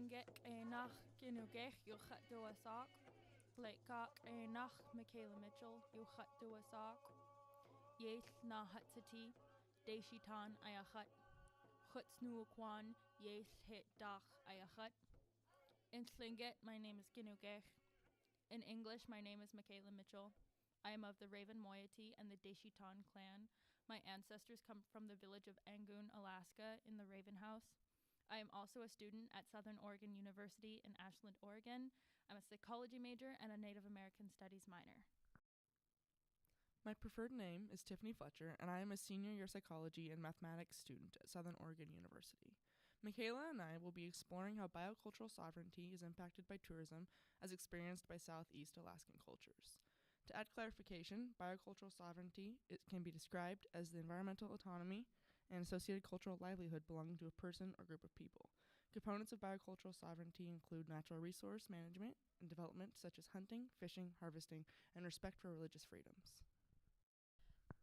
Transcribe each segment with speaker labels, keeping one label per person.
Speaker 1: Slingek nach Ginugech Yuchat Duasak, Blakek nach Mikayla Mitchell Yuchat Duasak, Yeth na Hatsati, Deshitan Ayachat, Hutsnuakwan Yeth Hit Dach Ayachat. In Slingek, my name is Ginugech. In English, my name is Mikayla Mitchell. I am of the Raven moiety and the Deshitan clan. My ancestors come from the village of Angoon, Alaska, in the Raven House. I am also a student at Southern Oregon University in Ashland, Oregon. I'm a psychology major and a Native American Studies minor.
Speaker 2: My preferred name is Tiffany Fletcher, and I am a senior year psychology and mathematics student at Southern Oregon University. Mikayla and I will be exploring how biocultural sovereignty is impacted by tourism as experienced by Southeast Alaskan cultures. To add clarification, biocultural sovereignty can be described as the environmental autonomy and associated cultural livelihood belonging to a person or group of people. Components of biocultural sovereignty include natural resource management and development such as hunting, fishing, harvesting, and respect for religious freedoms.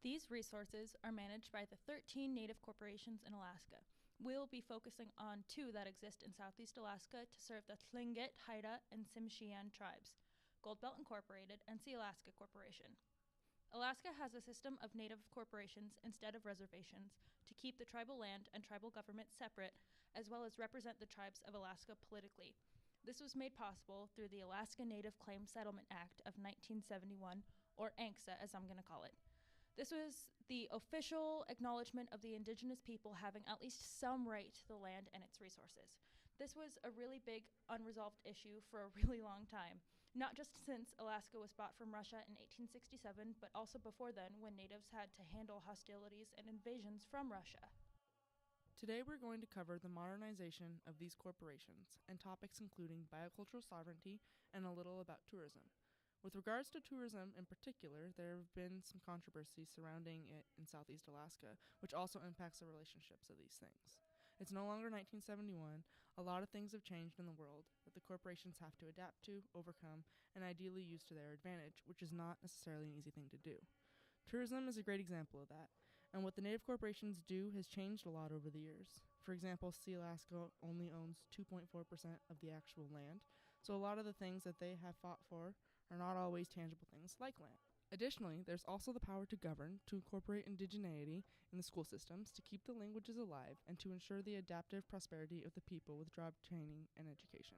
Speaker 1: These resources are managed by the 13 Native corporations in Alaska. We'll be focusing on 2 that exist in Southeast Alaska to serve the Tlingit, Haida, and Tsimshian tribes, Goldbelt Incorporated and Sealaska Corporation. Alaska has a system of native corporations instead of reservations to keep the tribal land and tribal government separate, as well as represent the tribes of Alaska politically. This was made possible through the Alaska Native Claim Settlement Act of 1971, or ANCSA as I'm going to call it. This was the official acknowledgement of the indigenous people having at least some right to the land and its resources. This was a really big unresolved issue for a really long time, not just since Alaska was bought from Russia in 1867, but also before then when natives had to handle hostilities and invasions from Russia.
Speaker 2: Today we're going to cover the modernization of these corporations and topics including biocultural sovereignty and a little about tourism. With regards to tourism in particular, there have been some controversy surrounding it in Southeast Alaska, which also impacts the relationships of these things. It's no longer 1971. A lot of things have changed in the world that the corporations have to adapt to, overcome, and ideally use to their advantage, which is not necessarily an easy thing to do. Tourism is a great example of that, and what the native corporations do has changed a lot over the years. For example, Sealaska only owns 2.4% of the actual land, so a lot of the things that they have fought for are not always tangible things like land. Additionally, there's also the power to govern, to incorporate indigeneity in the school systems, to keep the languages alive, and to ensure the adaptive prosperity of the people with job training and education.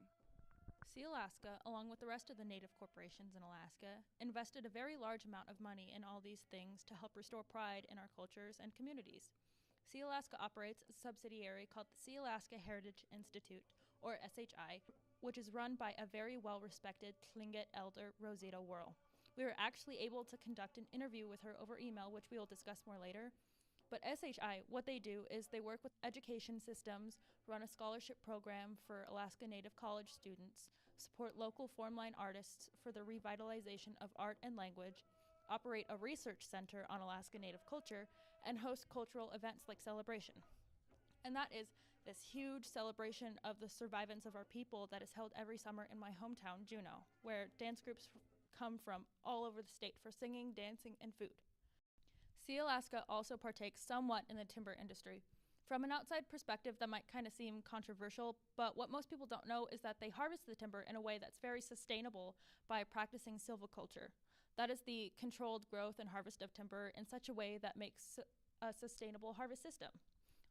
Speaker 1: Sealaska, along with the rest of the native corporations in Alaska, invested a very large amount of money in all these things to help restore pride in our cultures and communities. Sealaska operates a subsidiary called the Sealaska Heritage Institute, or SHI, which is run by a very well-respected Tlingit elder, Rosita Whirl. We were actually able to conduct an interview with her over email, which we will discuss more later. But SHI, what they do is they work with education systems, run a scholarship program for Alaska Native college students, support local formline artists for the revitalization of art and language, operate a research center on Alaska Native culture, and host cultural events like Celebration. And that is this huge celebration of the survivance of our people that is held every summer in my hometown, Juneau, where dance groups come from all over the state for singing, dancing, and food. Sealaska also partakes somewhat in the timber industry. From an outside perspective, that might kind of seem controversial, but what most people don't know is that they harvest the timber in a way that's very sustainable by practicing silviculture. That is the controlled growth and harvest of timber in such a way that makes a sustainable harvest system.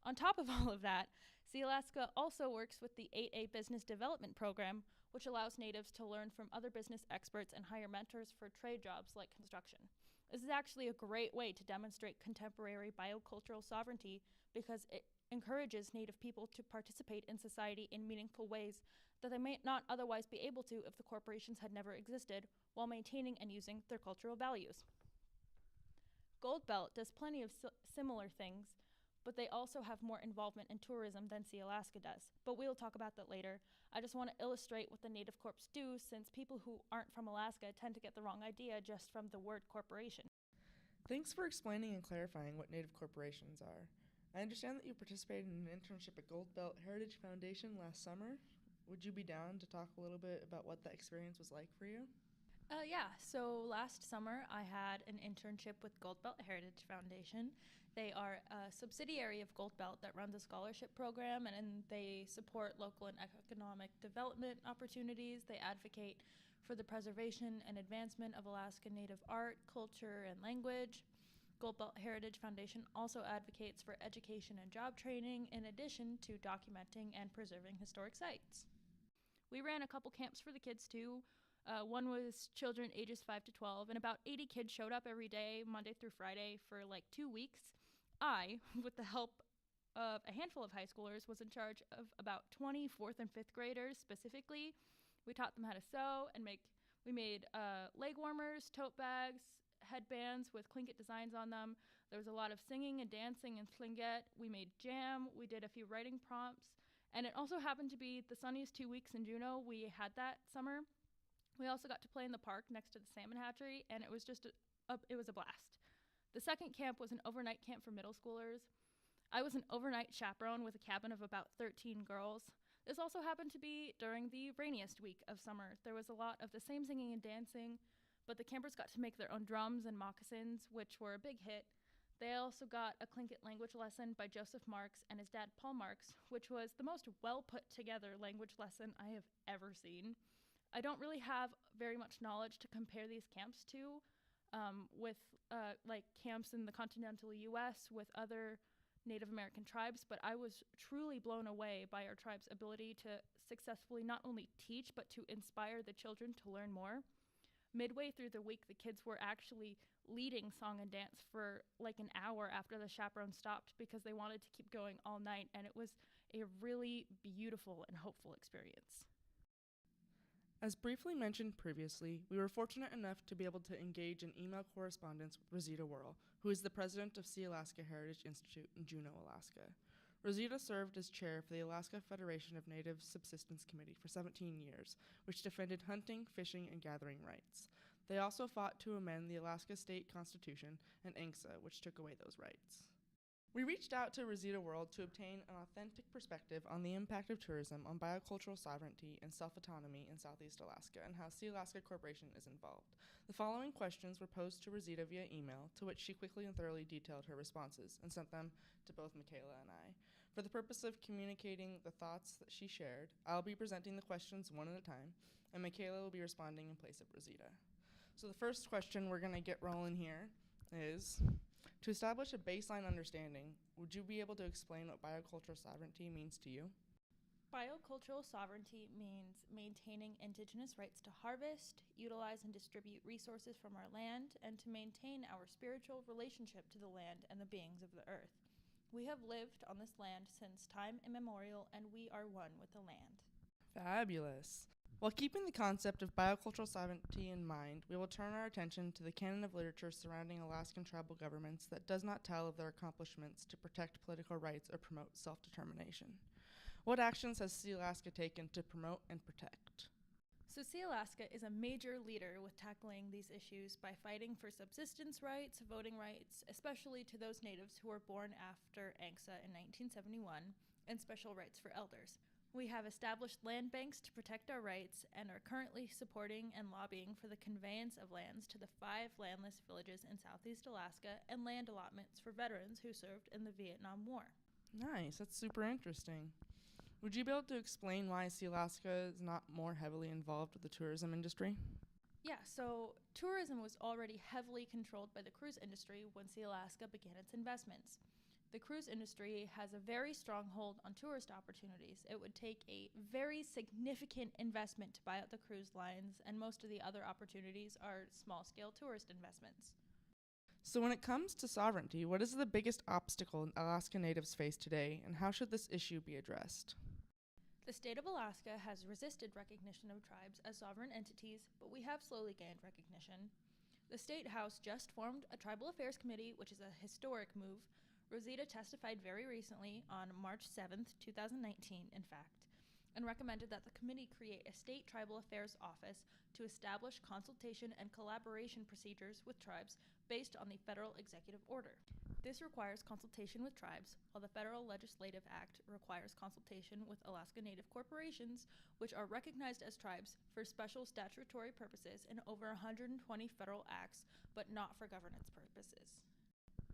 Speaker 1: On top of all of that, Sealaska also works with the 8A Business Development Program, which allows natives to learn from other business experts and hire mentors for trade jobs like construction. This is actually a great way to demonstrate contemporary biocultural sovereignty because it encourages native people to participate in society in meaningful ways that they may not otherwise be able to if the corporations had never existed, while maintaining and using their cultural values. Goldbelt does plenty of similar things, but they also have more involvement in tourism than Sealaska does. But we'll talk about that later. I just want to illustrate what the Native Corps do, since people who aren't from Alaska tend to get the wrong idea just from the word corporation.
Speaker 2: Thanks for explaining and clarifying what Native corporations are. I understand that you participated in an internship at Goldbelt Heritage Foundation last summer. Would you be down to talk a little bit about what that experience was like for you?
Speaker 1: So last summer I had an internship with Gold Belt Heritage Foundation. They are a subsidiary of Gold Belt that runs a scholarship program, and they support local and economic development opportunities. They advocate for the preservation and advancement of Alaska Native art, culture, and language. Gold Belt Heritage Foundation also advocates for education and job training in addition to documenting and preserving historic sites. We ran a couple camps for the kids too. One was children ages 5 to 12, and about 80 kids showed up every day, Monday through Friday, for like 2 weeks. I, with the help of a handful of high schoolers, was in charge of about 20 fourth and fifth graders specifically. We taught them how to sew and we made leg warmers, tote bags, headbands with Tlingit designs on them. There was a lot of singing and dancing in Tlingit. We made jam. We did a few writing prompts. And it also happened to be the sunniest 2 weeks in Juneau we had that summer. We also got to play in the park next to the salmon hatchery, and it was just it was a blast. The second camp was an overnight camp for middle schoolers. I was an overnight chaperone with a cabin of about 13 girls. This also happened to be during the rainiest week of summer. There was a lot of the same singing and dancing, but the campers got to make their own drums and moccasins, which were a big hit. They also got a Tlingit language lesson by Joseph Marks and his dad Paul Marks, which was the most well put together language lesson I have ever seen. I don't really have very much knowledge to compare these camps to with like camps in the continental US with other Native American tribes, but I was truly blown away by our tribe's ability to successfully not only teach but to inspire the children to learn more. Midway through the week, the kids were actually leading song and dance for like an hour after the chaperone stopped because they wanted to keep going all night, and it was a really beautiful and hopeful experience.
Speaker 2: As briefly mentioned previously, we were fortunate enough to be able to engage in email correspondence with Rosita Worrell, who is the president of Sea-Alaska Heritage Institute in Juneau, Alaska. Rosita served as chair for the Alaska Federation of Native Subsistence Committee for 17 years, which defended hunting, fishing, and gathering rights. They also fought to amend the Alaska State Constitution and ANCSA, which took away those rights. We reached out to Rosita Worrell to obtain an authentic perspective on the impact of tourism on biocultural sovereignty and self-autonomy in Southeast Alaska and how Sea-Alaska Corporation is involved. The following questions were posed to Rosita via email, to which she quickly and thoroughly detailed her responses and sent them to both Mikayla and I. For the purpose of communicating the thoughts that she shared, I'll be presenting the questions one at a time, and Mikayla will be responding in place of Rosita. So the first question we're going to get rolling here is, to establish a baseline understanding, would you be able to explain what biocultural sovereignty means to you?
Speaker 1: Biocultural sovereignty means maintaining indigenous rights to harvest, utilize and distribute resources from our land, and to maintain our spiritual relationship to the land and the beings of the earth. We have lived on this land since time immemorial, and we are one with the land.
Speaker 2: Fabulous. While keeping the concept of biocultural sovereignty in mind, we will turn our attention to the canon of literature surrounding Alaskan tribal governments that does not tell of their accomplishments to protect political rights or promote self-determination. What actions has Sea-Alaska taken to promote and protect?
Speaker 1: So Sea-Alaska is a major leader with tackling these issues by fighting for subsistence rights, voting rights, especially to those natives who were born after ANCSA in 1971, and special rights for elders. We have established land banks to protect our rights and are currently supporting and lobbying for the conveyance of lands to the 5 landless villages in Southeast Alaska and land allotments for veterans who served in the Vietnam War.
Speaker 2: Nice, that's super interesting. Would you be able to explain why Sea-Alaska is not more heavily involved with the tourism industry?
Speaker 1: Yeah, so tourism was already heavily controlled by the cruise industry when Sea-Alaska began its investments. The cruise industry has a very strong hold on tourist opportunities. It would take a very significant investment to buy out the cruise lines, and most of the other opportunities are small-scale tourist investments.
Speaker 2: So when it comes to sovereignty, what is the biggest obstacle Alaska Natives face today, and how should this issue be addressed?
Speaker 1: The state of Alaska has resisted recognition of tribes as sovereign entities, but we have slowly gained recognition. The State House just formed a Tribal Affairs Committee, which is a historic move. Rosita testified very recently, on March 7th, 2019, in fact, and recommended that the committee create a state tribal affairs office to establish consultation and collaboration procedures with tribes based on the federal executive order. This requires consultation with tribes, while the Federal Legislative Act requires consultation with Alaska Native corporations, which are recognized as tribes for special statutory purposes in over 120 federal acts, but not for governance purposes.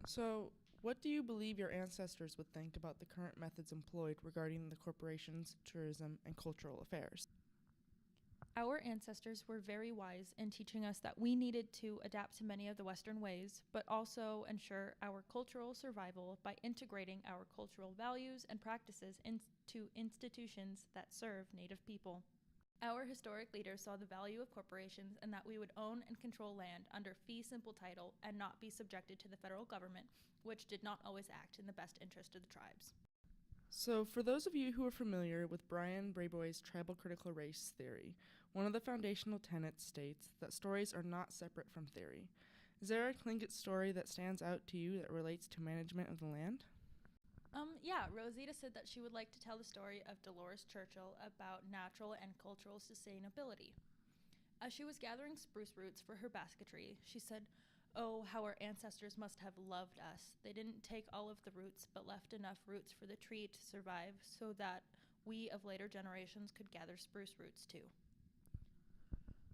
Speaker 2: So, what do you believe your ancestors would think about the current methods employed regarding the corporations, tourism, and cultural affairs?
Speaker 1: Our ancestors were very wise in teaching us that we needed to adapt to many of the Western ways, but also ensure our cultural survival by integrating our cultural values and practices into institutions that serve Native people. Our historic leaders saw the value of corporations and that we would own and control land under fee simple title and not be subjected to the federal government, which did not always act in the best interest of the tribes.
Speaker 2: So, for those of you who are familiar with Brian Brayboy's tribal critical race theory, one of the foundational tenets states that stories are not separate from theory. Is there a Tlingit story that stands out to you that relates to management of the land?
Speaker 1: Rosita said that she would like to tell the story of Dolores Churchill about natural and cultural sustainability. As she was gathering spruce roots for her basketry, she said, "Oh, how our ancestors must have loved us. They didn't take all of the roots, but left enough roots for the tree to survive so that we of later generations could gather spruce roots too."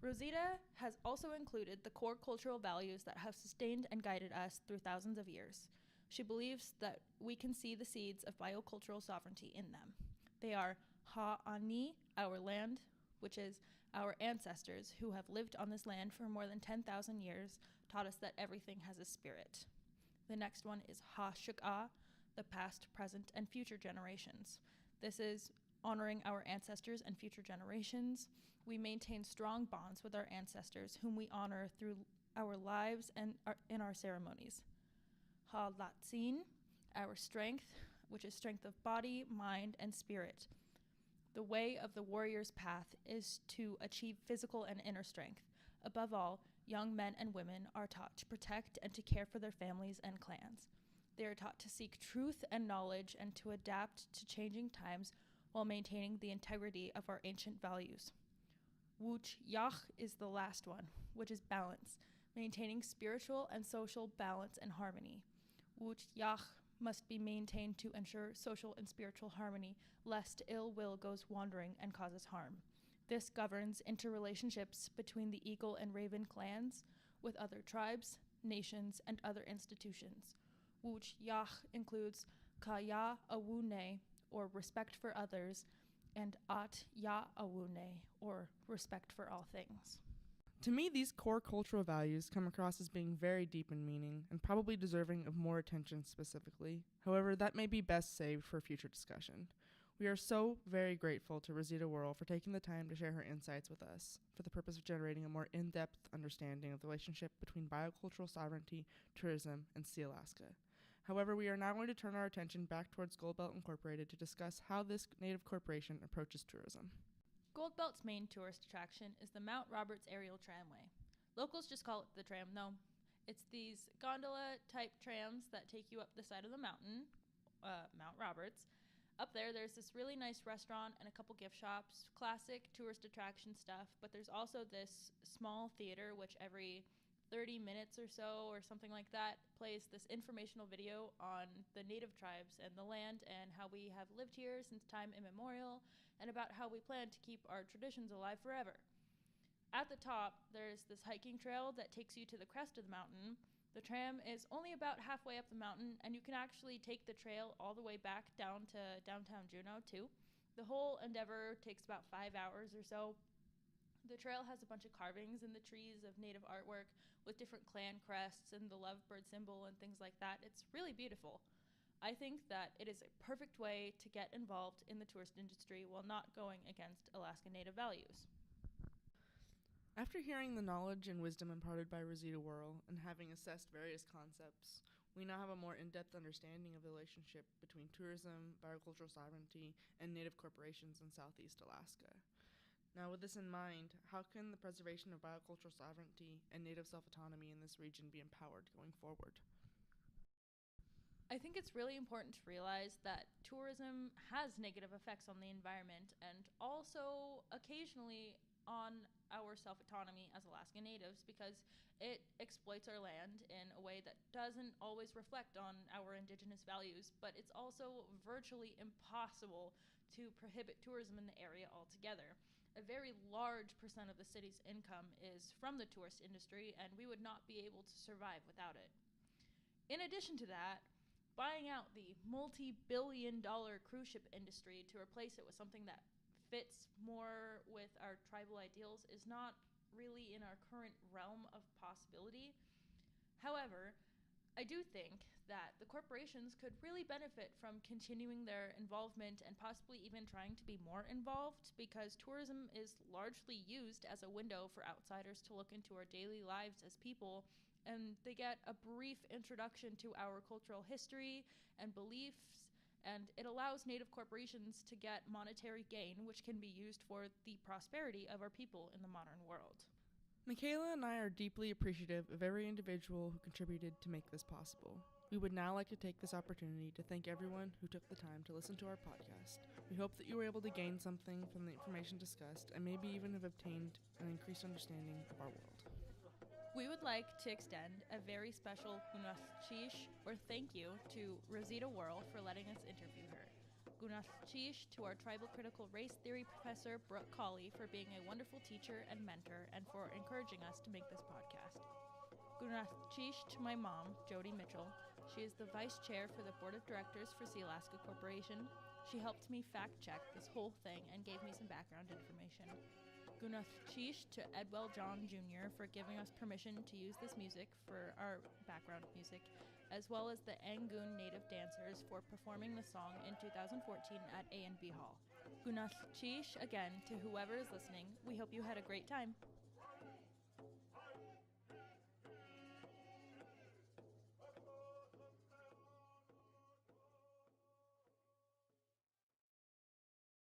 Speaker 1: Rosita has also included the core cultural values that have sustained and guided us through thousands of years. She believes that we can see the seeds of biocultural sovereignty in them. They are Ha'ani, our land, which is our ancestors who have lived on this land for more than 10,000 years, taught us that everything has a spirit. The next one is Ha-Shuk'a, the past, present, and future generations. This is honoring our ancestors and future generations. We maintain strong bonds with our ancestors, whom we honor through our lives and in our ceremonies. Ha-Latsin, our strength, which is strength of body, mind, and spirit. The way of the warrior's path is to achieve physical and inner strength. Above all, young men and women are taught to protect and to care for their families and clans. They are taught to seek truth and knowledge and to adapt to changing times while maintaining the integrity of our ancient values. Wuch Yach is the last one, which is balance, maintaining spiritual and social balance and harmony. Wuch Yach must be maintained to ensure social and spiritual harmony, lest ill will goes wandering and causes harm. This governs interrelationships between the eagle and raven clans with other tribes, nations, and other institutions. Wuch Yach includes Kaya Awune, or respect for others, and At Ya Awune, or respect for all things.
Speaker 2: To me, these core cultural values come across as being very deep in meaning and probably deserving of more attention specifically. However, that may be best saved for future discussion. We are so very grateful to Rosita Worrell for taking the time to share her insights with us for the purpose of generating a more in-depth understanding of the relationship between biocultural sovereignty, tourism, and Sealaska. However, we are now going to turn our attention back towards Goldbelt Incorporated to discuss how this Native corporation approaches tourism.
Speaker 1: Goldbelt's main tourist attraction is the Mount Roberts aerial tramway. Locals just call it the tram, though. It's these gondola-type trams that take you up the side of the mountain, Mount Roberts. Up there's this really nice restaurant and a couple gift shops, classic tourist attraction stuff, but there's also this small theater which every 30 minutes or so or something like that plays this informational video on the native tribes and the land and how we have lived here since time immemorial and about how we plan to keep our traditions alive forever. At the top, there's this hiking trail that takes you to the crest of the mountain. The tram is only about halfway up the mountain, and you can actually take the trail all the way back down to downtown Juneau, too. The whole endeavor takes about 5 hours or so. The trail has a bunch of carvings in the trees of native artwork with different clan crests and the lovebird symbol and things like that. It's really beautiful. I think that it is a perfect way to get involved in the tourist industry while not going against Alaska Native values.
Speaker 2: After hearing the knowledge and wisdom imparted by Rosita Worrell and having assessed various concepts, we now have a more in-depth understanding of the relationship between tourism, biocultural sovereignty, and Native corporations in Southeast Alaska. Now, with this in mind, how can the preservation of biocultural sovereignty and Native self-autonomy in this region be empowered going forward?
Speaker 1: I think it's really important to realize that tourism has negative effects on the environment and also occasionally on our self-autonomy as Alaska Natives because it exploits our land in a way that doesn't always reflect on our indigenous values, but it's also virtually impossible to prohibit tourism in the area altogether. A very large percent of the city's income is from the tourist industry, and we would not be able to survive without it. In addition to that, buying out the multi-billion-dollar cruise ship industry to replace it with something that fits more with our tribal ideals is not really in our current realm of possibility. However, I do think that the corporations could really benefit from continuing their involvement and possibly even trying to be more involved, because tourism is largely used as a window for outsiders to look into our daily lives as people, and they get a brief introduction to our cultural history and beliefs, and it allows Native corporations to get monetary gain, which can be used for the prosperity of our people in the modern world.
Speaker 2: Mikayla and I are deeply appreciative of every individual who contributed to make this possible. We would now like to take this opportunity to thank everyone who took the time to listen to our podcast. We hope that you were able to gain something from the information discussed and maybe even have obtained an increased understanding of our world.
Speaker 1: We would like to extend a very special gunaschish or thank you to Rosita Worrell for letting us interview her. Gunaschish to our tribal critical race theory professor Brooke Colley for being a wonderful teacher and mentor and for encouraging us to make this podcast. Gunaschish to my mom, Jody Mitchell. She is the vice chair for the board of directors for Sealaska Corporation. She helped me fact check this whole thing and gave me some background information. Gunaschish to Edwell John Jr. for giving us permission to use this music for our background music, as well as the Angoon Native dancers for performing the song in 2014 at A&B Hall. Gunaschish again to whoever is listening. We hope you had a great time.